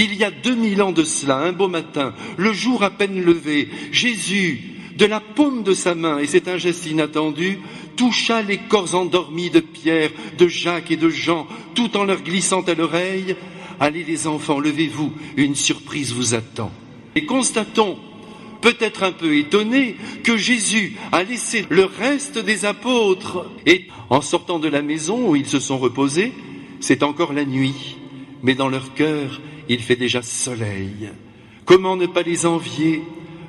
Il y a 2000 ans de cela, un beau matin, le jour à peine levé, Jésus, de la paume de sa main, et c'est un geste inattendu, toucha les corps endormis de Pierre, de Jacques et de Jean, tout en leur glissant à l'oreille « Allez les enfants, levez-vous, une surprise vous attend ». Et constatons, peut-être un peu étonnés, que Jésus a laissé le reste des apôtres. Et en sortant de la maison où ils se sont reposés, c'est encore la nuit, mais dans leur cœur, il fait déjà soleil. Comment ne pas les envier?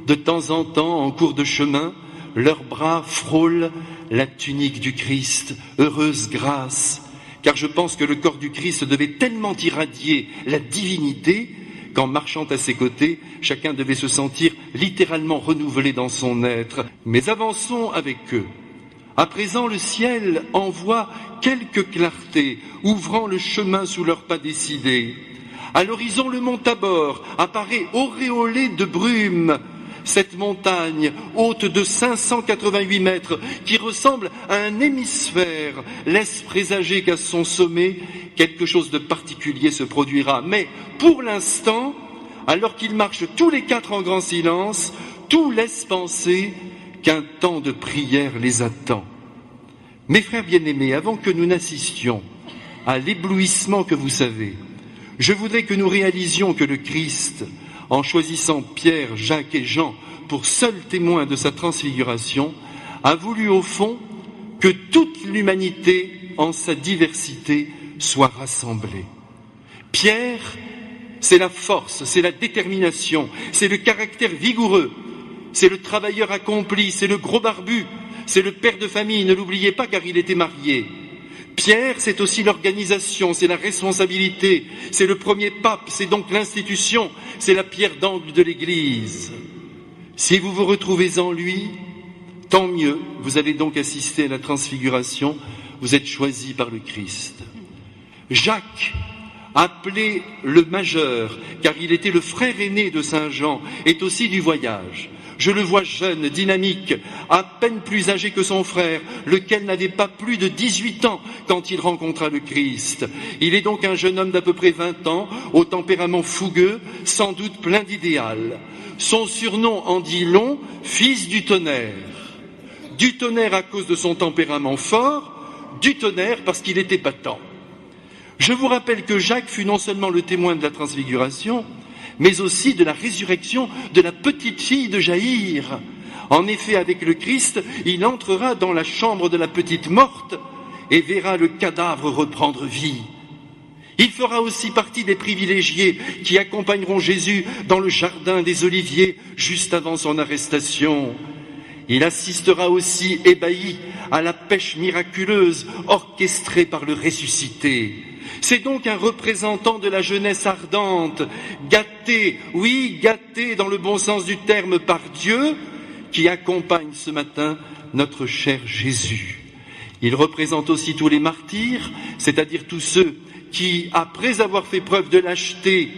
De temps en temps, en cours de chemin, leurs bras frôlent la tunique du Christ. Heureuse grâce, car je pense que le corps du Christ devait tellement irradier la divinité qu'en marchant à ses côtés, chacun devait se sentir littéralement renouvelé dans son être. Mais avançons avec eux. À présent, le ciel envoie quelques clartés, ouvrant le chemin sous leurs pas décidés. À l'horizon, le mont Tabor apparaît auréolé de brume. Cette montagne, haute de 588 mètres, qui ressemble à un hémisphère, laisse présager qu'à son sommet, quelque chose de particulier se produira. Mais, pour l'instant, alors qu'ils marchent tous les quatre en grand silence, tout laisse penser qu'un temps de prière les attend. Mes frères bien-aimés, avant que nous n'assistions à l'éblouissement que vous savez, je voudrais que nous réalisions que le Christ, en choisissant Pierre, Jacques et Jean pour seuls témoins de sa transfiguration, a voulu au fond que toute l'humanité, en sa diversité, soit rassemblée. Pierre, c'est la force, c'est la détermination, c'est le caractère vigoureux, c'est le travailleur accompli, c'est le gros barbu, c'est le père de famille, ne l'oubliez pas car il était marié. Pierre, c'est aussi l'organisation, c'est la responsabilité, c'est le premier pape, c'est donc l'institution, c'est la pierre d'angle de l'Église. Si vous vous retrouvez en lui, tant mieux, vous allez donc assister à la transfiguration, vous êtes choisi par le Christ. Jacques, appelé le majeur, car il était le frère aîné de Saint Jean, est aussi du voyage. Je le vois jeune, dynamique, à peine plus âgé que son frère, lequel n'avait pas plus de 18 ans quand il rencontra le Christ. Il est donc un jeune homme d'à peu près 20 ans, au tempérament fougueux, sans doute plein d'idéal. Son surnom en dit long, fils du tonnerre. Du tonnerre à cause de son tempérament fort, du tonnerre parce qu'il était patent. Je vous rappelle que Jacques fut non seulement le témoin de la transfiguration, mais aussi de la résurrection de la petite fille de Jaïr. En effet, avec le Christ, il entrera dans la chambre de la petite morte et verra le cadavre reprendre vie. Il fera aussi partie des privilégiés qui accompagneront Jésus dans le jardin des Oliviers juste avant son arrestation. Il assistera aussi, ébahi, à la pêche miraculeuse orchestrée par le ressuscité. C'est donc un représentant de la jeunesse ardente, gâté, oui, gâté dans le bon sens du terme par Dieu, qui accompagne ce matin notre cher Jésus. Il représente aussi tous les martyrs, c'est-à-dire tous ceux qui, après avoir fait preuve de lâcheté,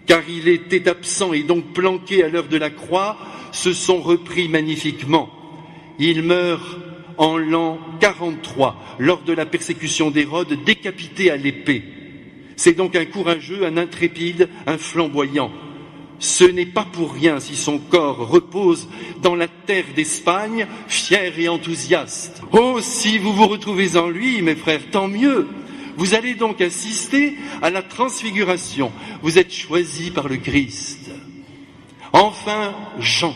car il était absent et donc planqué à l'heure de la croix, se sont repris magnifiquement. Il meurt en l'an 43, lors de la persécution d'Hérode, décapité à l'épée. C'est donc un courageux, un intrépide, un flamboyant. Ce n'est pas pour rien si son corps repose dans la terre d'Espagne, fier et enthousiaste. Oh, si vous vous retrouvez en lui, mes frères, tant mieux. Vous allez donc assister à la transfiguration. Vous êtes choisis par le Christ. Enfin, Jean.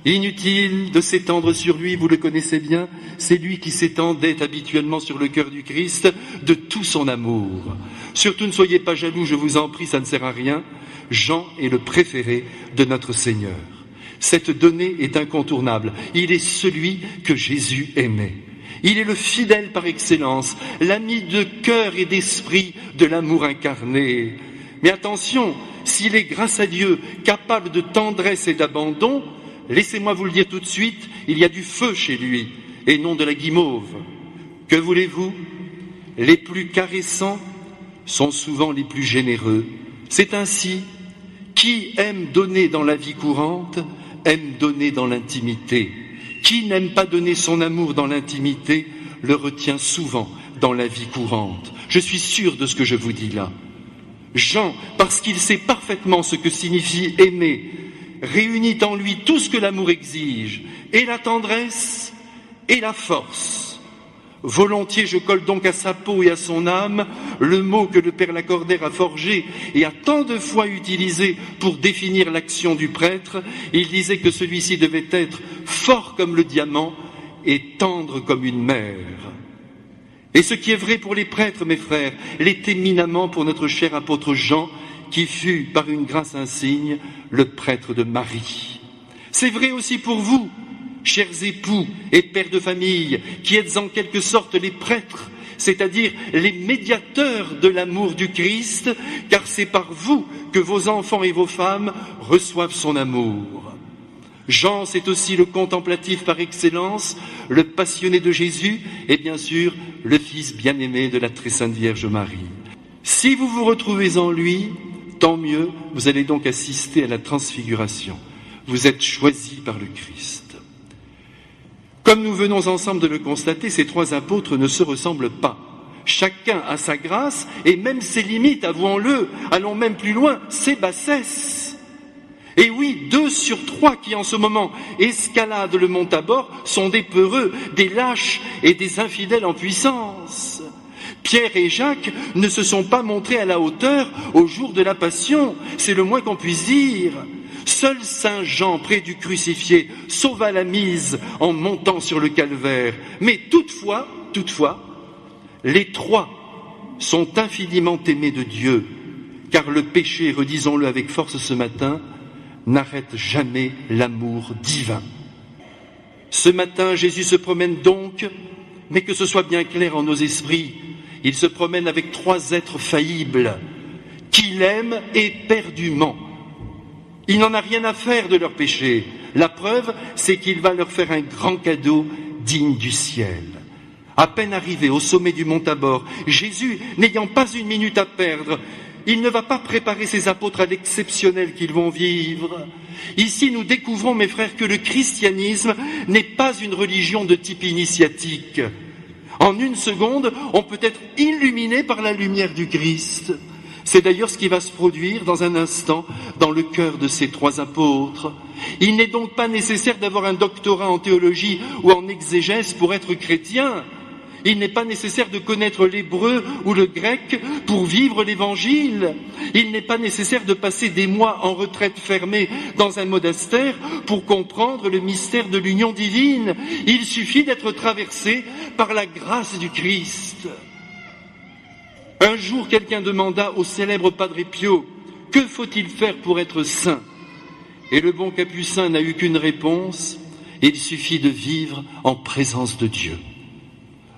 Inutile de s'étendre sur lui, vous le connaissez bien, c'est lui qui s'étendait habituellement sur le cœur du Christ de tout son amour. Surtout ne soyez pas jaloux, je vous en prie, ça ne sert à rien. Jean est le préféré de notre Seigneur. Cette donnée est incontournable. Il est celui que Jésus aimait. Il est le fidèle par excellence, l'ami de cœur et d'esprit de l'amour incarné. Mais attention, s'il est grâce à Dieu capable de tendresse et d'abandon, laissez-moi vous le dire tout de suite, il y a du feu chez lui, et non de la guimauve. Que voulez-vous? Les plus caressants sont souvent les plus généreux. C'est ainsi, qui aime donner dans la vie courante, aime donner dans l'intimité. Qui n'aime pas donner son amour dans l'intimité, le retient souvent dans la vie courante. Je suis sûr de ce que je vous dis là. Jean, parce qu'il sait parfaitement ce que signifie aimer, réunit en lui tout ce que l'amour exige, et la tendresse et la force. Volontiers je colle donc à sa peau et à son âme le mot que le Père Lacordaire a forgé et a tant de fois utilisé pour définir l'action du prêtre. Il disait que celui-ci devait être fort comme le diamant et tendre comme une mer. Et ce qui est vrai pour les prêtres, mes frères, l'est éminemment pour notre cher apôtre Jean, qui fut, par une grâce insigne, le prêtre de Marie. C'est vrai aussi pour vous, chers époux et pères de famille, qui êtes en quelque sorte les prêtres, c'est-à-dire les médiateurs de l'amour du Christ, car c'est par vous que vos enfants et vos femmes reçoivent son amour. Jean, c'est aussi le contemplatif par excellence, le passionné de Jésus et bien sûr le fils bien-aimé de la très sainte Vierge Marie. Si vous vous retrouvez en lui, tant mieux, vous allez donc assister à la transfiguration. Vous êtes choisis par le Christ. Comme nous venons ensemble de le constater, ces trois apôtres ne se ressemblent pas. Chacun a sa grâce et même ses limites, avouons-le, allons même plus loin, ses bassesses. Et oui, 2 sur 3 qui en ce moment escaladent le mont Tabor sont des peureux, des lâches et des infidèles en puissance. Pierre et Jacques ne se sont pas montrés à la hauteur au jour de la Passion, c'est le moins qu'on puisse dire. Seul Saint Jean, près du crucifié, sauva la mise en montant sur le calvaire. Mais toutefois, les trois sont infiniment aimés de Dieu, car le péché, redisons-le avec force ce matin, n'arrête jamais l'amour divin. Ce matin, Jésus se promène donc, mais que ce soit bien clair en nos esprits, il se promène avec 3 êtres faillibles, qu'il aime éperdument. Il n'en a rien à faire de leur péché. La preuve, c'est qu'il va leur faire un grand cadeau digne du ciel. À peine arrivé au sommet du mont Tabor, Jésus, n'ayant pas une minute à perdre, il ne va pas préparer ses apôtres à l'exceptionnel qu'ils vont vivre. Ici, nous découvrons, mes frères, que le christianisme n'est pas une religion de type initiatique. En une seconde, on peut être illuminé par la lumière du Christ. C'est d'ailleurs ce qui va se produire dans un instant dans le cœur de ces 3 apôtres. Il n'est donc pas nécessaire d'avoir un doctorat en théologie ou en exégèse pour être chrétien. Il n'est pas nécessaire de connaître l'hébreu ou le grec pour vivre l'évangile. Il n'est pas nécessaire de passer des mois en retraite fermée dans un monastère pour comprendre le mystère de l'union divine. Il suffit d'être traversé par la grâce du Christ. Un jour, quelqu'un demanda au célèbre Padre Pio, « Que faut-il faire pour être saint ?» Et le bon capucin n'a eu qu'une réponse, « Il suffit de vivre en présence de Dieu. »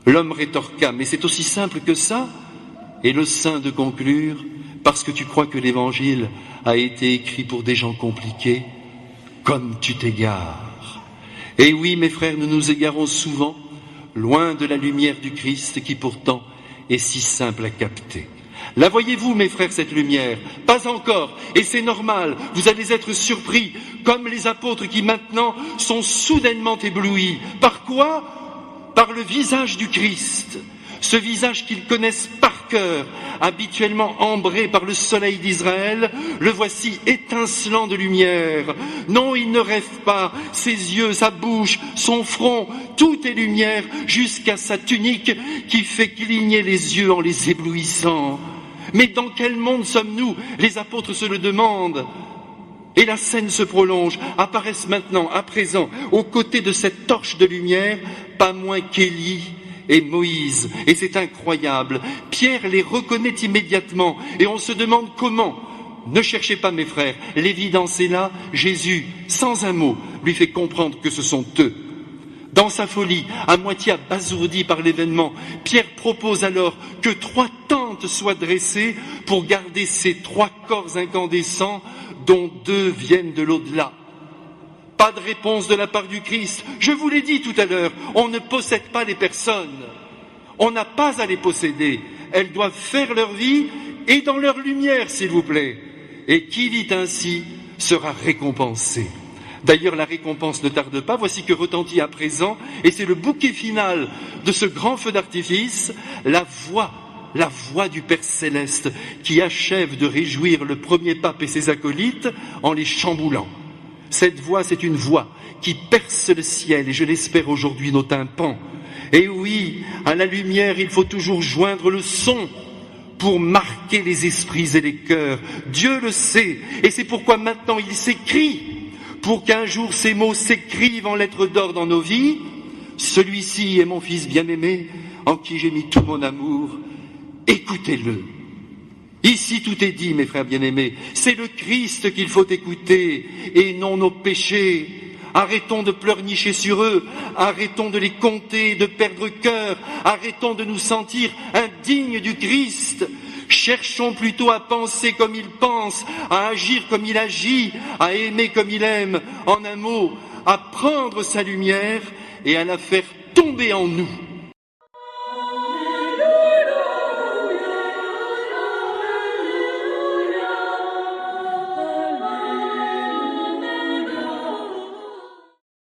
L'homme rétorqua, « Mais c'est aussi simple que ça ?» Et le saint de conclure, « Parce que tu crois que l'évangile a été écrit pour des gens compliqués, comme tu t'égares. » Et oui, mes frères, nous nous égarons souvent, loin de la lumière du Christ qui pourtant est si simple à capter. La voyez-vous, mes frères, cette lumière? Pas encore, et c'est normal, vous allez être surpris, comme les apôtres qui maintenant sont soudainement éblouis. Par quoi? Par le visage du Christ, ce visage qu'ils connaissent par cœur, habituellement ambré par le soleil d'Israël, le voici étincelant de lumière. Non, il ne rêve pas, ses yeux, sa bouche, son front, tout est lumière, jusqu'à sa tunique qui fait cligner les yeux en les éblouissant. Mais dans quel monde sommes-nous? Les apôtres se le demandent. Et la scène se prolonge, apparaissent maintenant, à présent, aux côtés de cette torche de lumière, pas moins qu'Élie et Moïse. Et c'est incroyable. Pierre les reconnaît immédiatement et on se demande comment. Ne cherchez pas, mes frères, l'évidence est là. Jésus, sans un mot, lui fait comprendre que ce sont eux. Dans sa folie, à moitié abasourdi par l'événement, Pierre propose alors que 3 tentes soient dressées pour garder ces 3 corps incandescents dont 2 viennent de l'au-delà. Pas de réponse de la part du Christ. Je vous l'ai dit tout à l'heure, on ne possède pas les personnes. On n'a pas à les posséder. elles doivent faire leur vie et dans leur lumière, s'il vous plaît. Et qui vit ainsi sera récompensé. D'ailleurs, la récompense ne tarde pas, voici que retentit à présent, et c'est le bouquet final de ce grand feu d'artifice, la voix du Père Céleste qui achève de réjouir le premier pape et ses acolytes en les chamboulant. Cette voix, c'est une voix qui perce le ciel et je l'espère aujourd'hui nos tympans. Et oui, à la lumière, il faut toujours joindre le son pour marquer les esprits et les cœurs. Dieu le sait et c'est pourquoi maintenant il s'écrit pour qu'un jour ces mots s'écrivent en lettres d'or dans nos vies. Celui-ci est mon fils bien-aimé en qui j'ai mis tout mon amour. Écoutez-le. Ici tout est dit, mes frères bien-aimés. C'est le Christ qu'il faut écouter et non nos péchés. Arrêtons de pleurnicher sur eux, arrêtons de les compter, de perdre cœur, arrêtons de nous sentir indignes du Christ. Cherchons plutôt à penser comme il pense, à agir comme il agit, à aimer comme il aime. En un mot, à prendre sa lumière et à la faire tomber en nous.